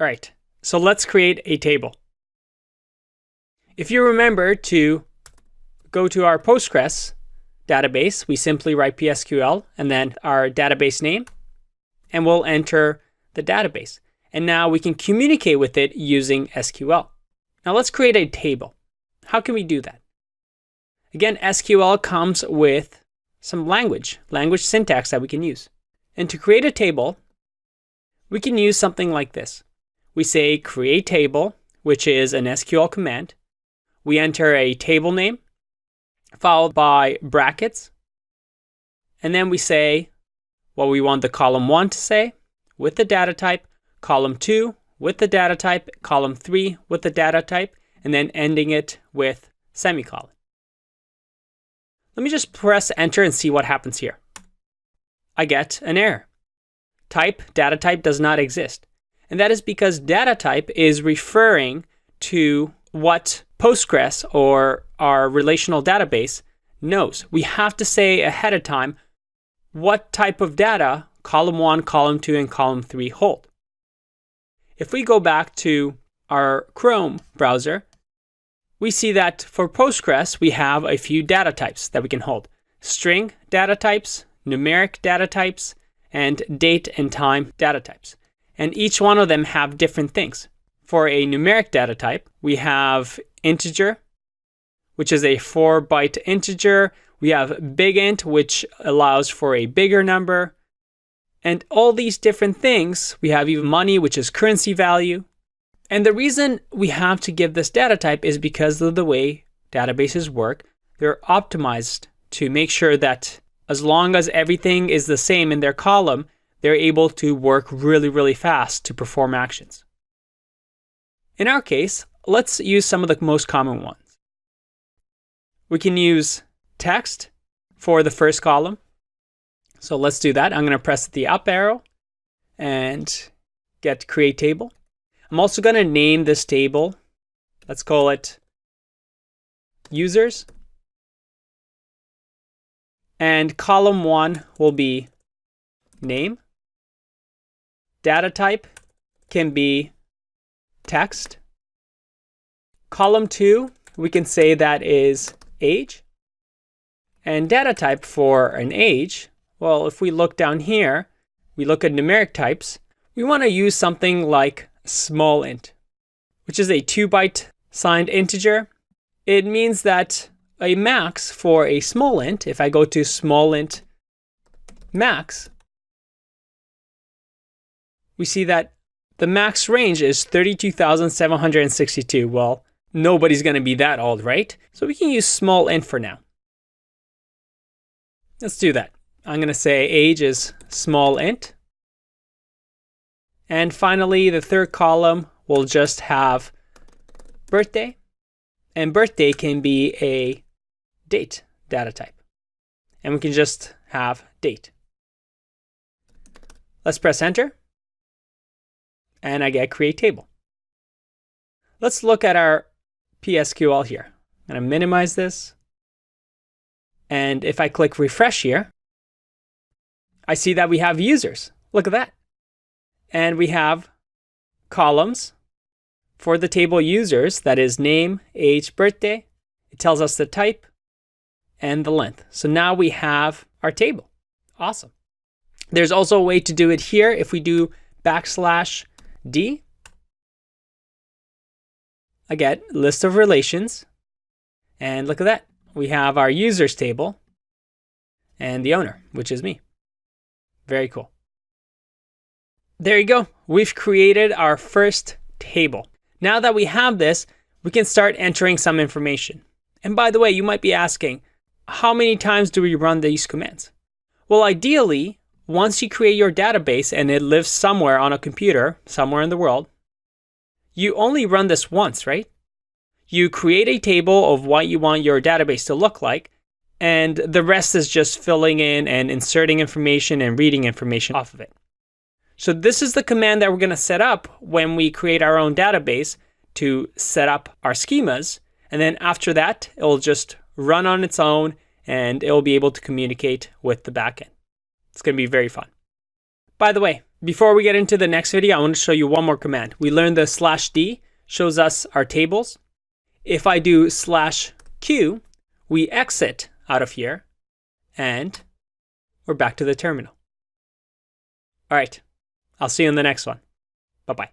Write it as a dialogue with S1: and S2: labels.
S1: All right, so let's create a table. If you remember to go to our Postgres database, we simply write PSQL and then our database name, and we'll enter the database. And now we can communicate with it using SQL. Now let's create a table. How can we do that? Again, SQL comes with some language syntax that we can use. And to create a table, we can use something like this. We say create table, which is an SQL command. We enter a table name, followed by brackets. And then we say what we want the column 1 to say with the data type, column 2 with the data type, column 3 with the data type, and then ending it with semicolon. Let me just press enter and see what happens here. I get an error. Data type does not exist. And that is because data type is referring to what Postgres or our relational database knows. We have to say ahead of time what type of data column 1, column 2, and column 3 hold. If we go back to our Chrome browser, we see that for Postgres, we have a few data types that we can hold. String data types, numeric data types, and date and time data types. And each one of them have different things. For a numeric data type, we have integer, which is a 4-byte integer. We have big int, which allows for a bigger number. And all these different things, we have even money, which is currency value. And the reason we have to give this data type is because of the way databases work. They're optimized to make sure that as long as everything is the same in their column, they're able to work really, really fast to perform actions. In our case, let's use some of the most common ones. We can use text for the first column. So let's do that. I'm going to press the up arrow and get create table. I'm also going to name this table. Let's call it users. And column 1 will be name. Data type can be text. Column 2, we can say that is age. And data type for an age, well, if we look down here, we look at numeric types, we want to use something like small int, which is a 2-byte signed integer. It means that a max for a small int, if I go to small int max, we see that the max range is 32,762. Well, nobody's going to be that old, right? So we can use small int for now. Let's do that. I'm going to say age is small int. And finally, the third column will just have birthday. And birthday can be a date data type. And we can just have date. Let's press enter. And I get create table. Let's look at our PSQL here. I'm going to minimize this. And if I click refresh here, I see that we have users. Look at that. And we have columns for the table users, that is name, age, birthday. It tells us the type and the length. So now we have our table. Awesome. There's also a way to do it here. If we do \d, I get list of relations. And look at that. We have our users table and the owner, which is me. Very cool. There you go. We've created our first table. Now that we have this, we can start entering some information. And by the way, you might be asking, how many times do we run these commands? Well, ideally, once you create your database and it lives somewhere on a computer, somewhere in the world, you only run this once, right? You create a table of what you want your database to look like, and the rest is just filling in and inserting information and reading information off of it. So this is the command that we're going to set up when we create our own database to set up our schemas. And then after that, it'll just run on its own and it'll be able to communicate with the backend. It's going to be very fun. By the way, Before we get into the next video, I want to show you one more command. We learned the /d shows us our tables. If I do /q, we exit out of here and we're back to the terminal. All right, I'll see you in the next one. Bye-bye.